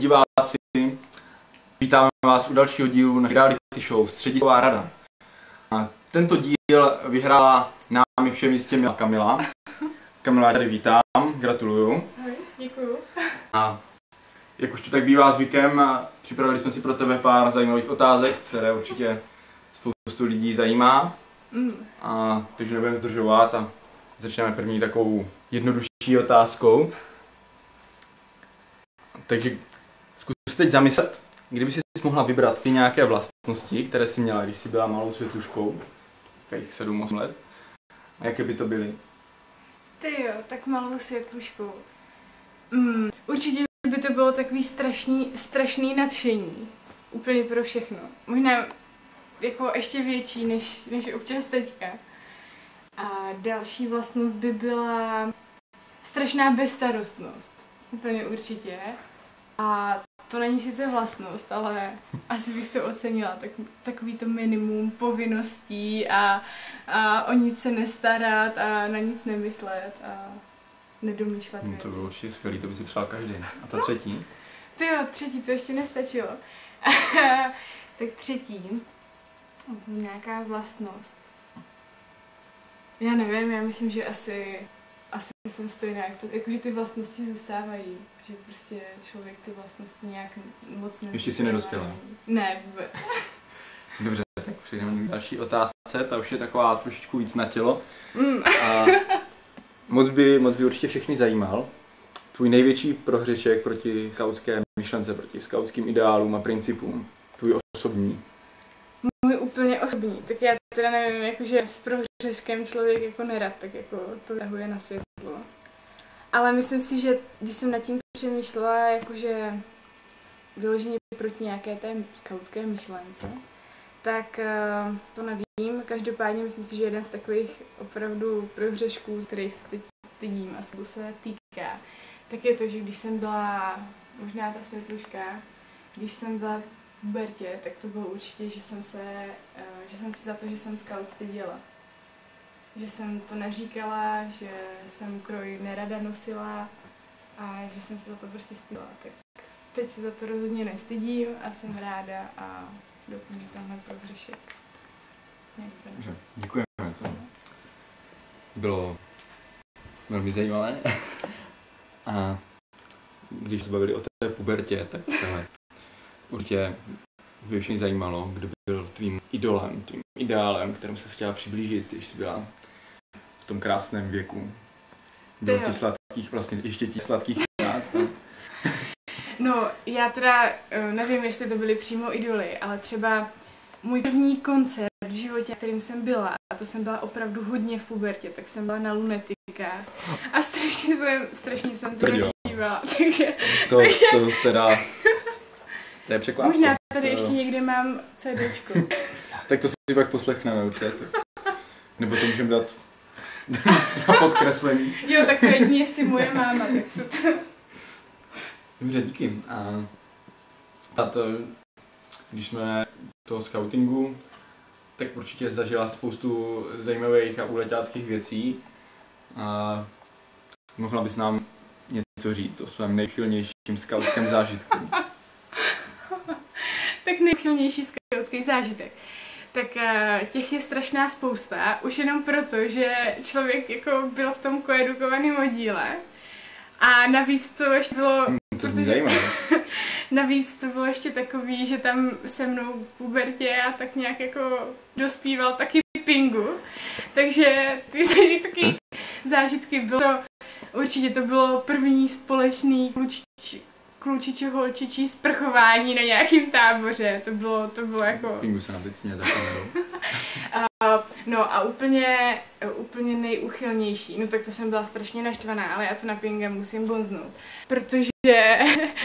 diváci, vítáme vás u dalšího dílu naší reality show Středisková rada. A tento díl vyhrála námi všemi jistě Kamila. Kamila, já tady vítám, gratuluju. Děkuju. A jak už to tak bývá zvykem, připravili jsme si pro tebe pár zajímavých otázek, které určitě spoustu lidí zajímá. Takže nebudeme zdržovat a začneme první takovou jednodušší otázkou. Takže zkus teď zamyslet, kdyby jsi mohla vybrat ty nějaké vlastnosti, které jsi měla, když jsi byla malou světluškou, takových 7-8 let, a jaké by to byly? Ty jo, tak malou světluškou. Určitě by to bylo takový strašný nadšení. Úplně pro všechno. Možná jako ještě větší než občas teďka. A další vlastnost by byla strašná bezstarostnost. Úplně určitě. A to není sice vlastnost, ale asi bych to ocenila. Takový to minimum povinností a o nic se nestarat a na nic nemyslet a nedomýšlet věci. To bylo určitě skvělý, to by si přál každý. A ta třetí? Ty jo, třetí, to ještě nestačilo. Tak třetí, nějaká vlastnost. Já nevím, já myslím, že asi jsem stejná, jakože ty vlastnosti zůstávají, že prostě člověk ty vlastnosti nějak moc nezůstává. Ještě si nedospěla? Ne, vůbec. Dobře, tak přejdeme k další otázce, ta už je taková trošičku víc na tělo. A moc by určitě všechny zajímal tvůj největší prohřešek proti skautské myšlence, proti skautským ideálům a principům, tvůj osobní. Můj úplně osobní, tak já teda nevím, jakože s prohřeškem člověk jako nerad, tak jako to tahuje na světlo. Ale myslím si, že když jsem nad tím přemýšlela, jakože vyloženě proti nějaké té skautské myšlence, tak to nevím. Každopádně myslím si, že jeden z takových opravdu prohřešků, z kterých se teď stydím a se týká, tak je to, že když jsem byla, možná ta světluška, když jsem byla v pubertě, tak to bylo určitě, že jsem si za to, že jsem skaut styděla. Že jsem to neříkala, že jsem kroj nerada nosila a že jsem se za to prostě styděla. Tak teď se za to rozhodně nestydím a jsem ráda a doufám, že tenhle prohřešek. Děkujeme, to bylo velmi zajímavé. A když se bavili o té pubertě, tak určitě by všechny zajímalo, kdo byl tvým idolem, tvým ideálem, kterému se chtěla přiblížit, když jsi byla v tom krásném věku. Bylo ti sladkých, vlastně ještě ti sladkých 15, ne? No, já teda nevím, jestli to byly přímo idoly, ale třeba můj první koncert v životě, kterým jsem byla, a to jsem byla opravdu hodně v pubertě, tak jsem byla na Lunetikách a strašně jsem to dožívala, takže... To teda... To je překvapko. Možná tady ještě někde mám CDčko. Tak to si pak poslechneme určitě. Nebo to můžeme dát na podkreslení. Jo, tak to jedině jestli moje máma, tak to... Dobře, díky. A to, když jsme toho skautingu, tak určitě zažila spoustu zajímavých a úleťáckých věcí. A mohla bys nám něco říct o svém nejchylnějším skautském zážitku? Tak nejchylnější skautský zážitek. Tak těch je strašná spousta, už jenom proto, že člověk jako byl v tom koedukovaném oddíle. A navíc to ještě bylo... Navíc to bylo ještě takový, že tam se mnou v pubertě a tak nějak jako dospíval taky Pingu. Takže ty zážitky bylo určitě to bylo první společný klučičo-holčičí sprchování na nějakým táboře. To bylo jako... Pingu se nám teď směje za kamerou. No a úplně nejuchylnější, no tak to jsem byla strašně naštvaná, ale já to na Pinga musím bonznout, protože...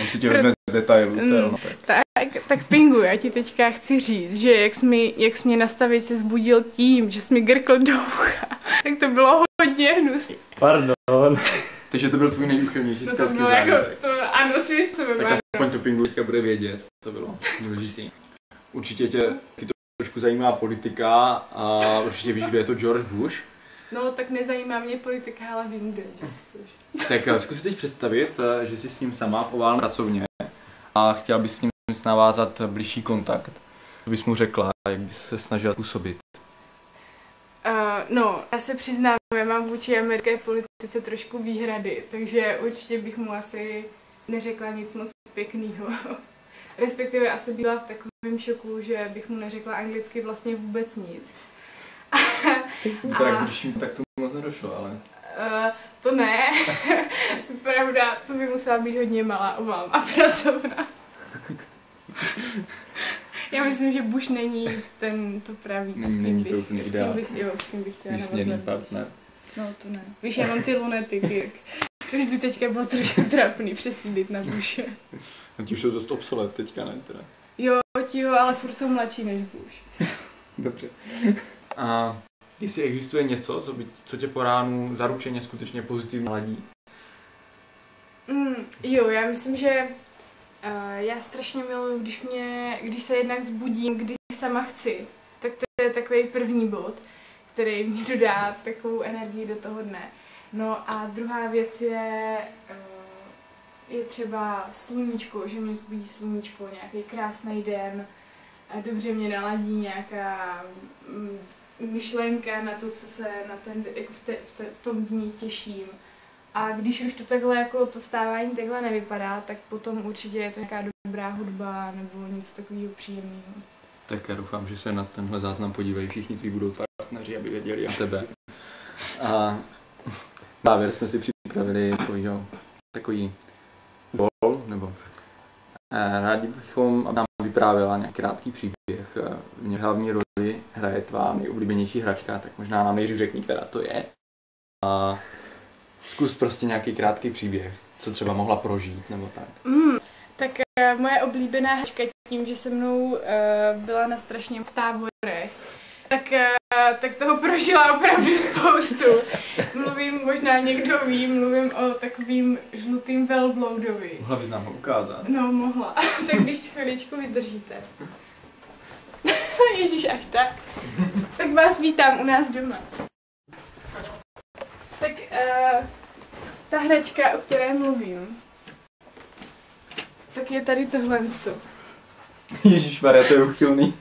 On si tě vezme z detailů, tak Pingu, já ti teďka chci říct, že jak jsi mě nastavit se zbudil tím, že jsi mi grkl do ucha, tak to bylo hodně hnusný. Pardon. Takže to byl tvůj nejuchylnější skautský zážitek. Jako, ano, svým způsobem. Tak aspoň to Pingu teďka bude vědět, to bylo důležitý. Určitě tě trošku zajímá politika a určitě víš, kdo je to George Bush. No, tak nezajímá mě politika, ale vím, kdo je George Bush. Tak zkus si teď představit, že jsi s ním sama v oválné pracovně a chtěla bys s ním navázat blížší kontakt. Co bys mu řekla, jak bys se snažila působit? No, já se přiznám, já mám vůči americké politice trošku výhrady, takže určitě bych mu asi neřekla nic moc pěkného. Respektive asi byla v takovém šoku, že bych mu neřekla anglicky vlastně vůbec nic. Tak když tak to moc nedošlo, ale... To ne. Pravda, to by musela být hodně malá obálma a pracovna. Já myslím, že Bush není to pravý, s kým bych chtěla navazovat. Partner. No to ne. Víš, já mám ty lunetiky, to by teďka bylo trošku trapný přesídlit na Bushe. A ti už jsou dost obsolet teďka, ne? Teda. Jo, ale furt jsou mladší než Bush. Dobře. A jestli existuje něco, co tě po ránu zaručeně skutečně pozitivně ladí? Jo, já myslím, že já strašně miluju, když se jednak vzbudím, když sama chci, tak to je takový první bod, který mi dodá takovou energii do toho dne. No a druhá věc je třeba sluníčko, že mě vzbudí sluníčko, nějaký krásný den, a dobře mě naladí nějaká myšlenka na to, co se na ten, jako v tom dní těším. A když už to takhle, jako to vstávání takhle nevypadá, tak potom určitě je to nějaká dobrá hudba nebo něco takového příjemného. Tak já doufám, že se na tenhle záznam podívají všichni tví budou partneři, aby věděli o tebe. A na závěr jsme si připravili takový úkol, nebo rádi bychom, aby nám vyprávěla nějaký krátký příběh. V něm hlavní roli hraje tvá nejoblíbenější hračka, tak možná nám nejdřív řekni, která to je. A zkus prostě nějaký krátký příběh, co třeba mohla prožít, nebo tak. Tak moje oblíbená hračka tím, že se mnou byla na strašně moc táborech, tak toho prožila opravdu spoustu. Možná někdo ví, mluvím o takovým žlutým velbloudovi. Mohla bys nám ho ukázat? No, mohla. Tak když chviličku vydržíte. Ježíš, až tak. Tak vás vítám u nás doma. Tak ta hračka, o které mluvím, tak je tady tohle. Ježišmarja, to je uchylný.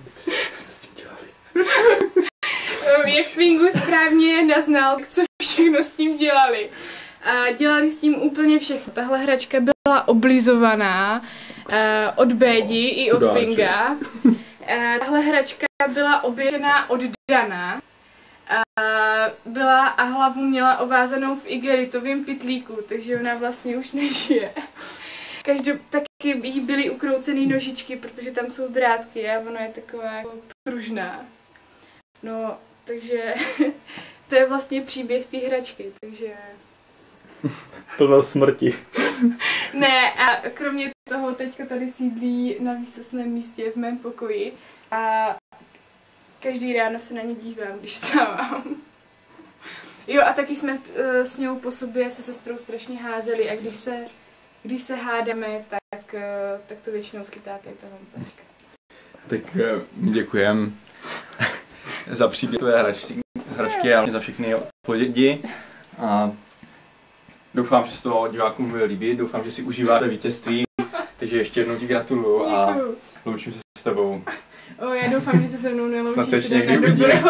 Jak Pingu správně naznal, co všechno s tím dělali. A dělali s tím úplně všechno. Tahle hračka byla oblizovaná od Bédi i od Pinga. Tahle hračka byla oběžená od Dana. A hlavu měla ovázanou v igelitovém pytlíku, takže ona vlastně už nežije. Taky jí byly ukroucený nožičky, protože tam jsou drátky a ona je taková jako pružná. No, takže to je vlastně příběh té hračky, takže... Plno smrti. Ne, a kromě toho teďka tady sídlí na výsostném místě v mém pokoji a každý ráno se na ně dívám, když vstávám. Jo, a taky jsme s ňou po sobě se sestrou strašně házeli a když se hádáme, tak to většinou schytáte tohle hračka. Tak děkujem za příběh tvé hračky a za všechny odpovědi. A doufám, že se to divákům bude líbit, doufám, že si užíváte vítězství, takže ještě jednou ti gratuluju a loučím se s tebou. Já doufám, že se se mnou neloučíš. Snad se ještě někdy uvidíme.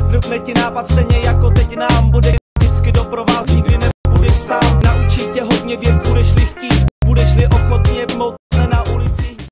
Vnukne ti nápad stejně jako teď nám bude vždycky doprovázet.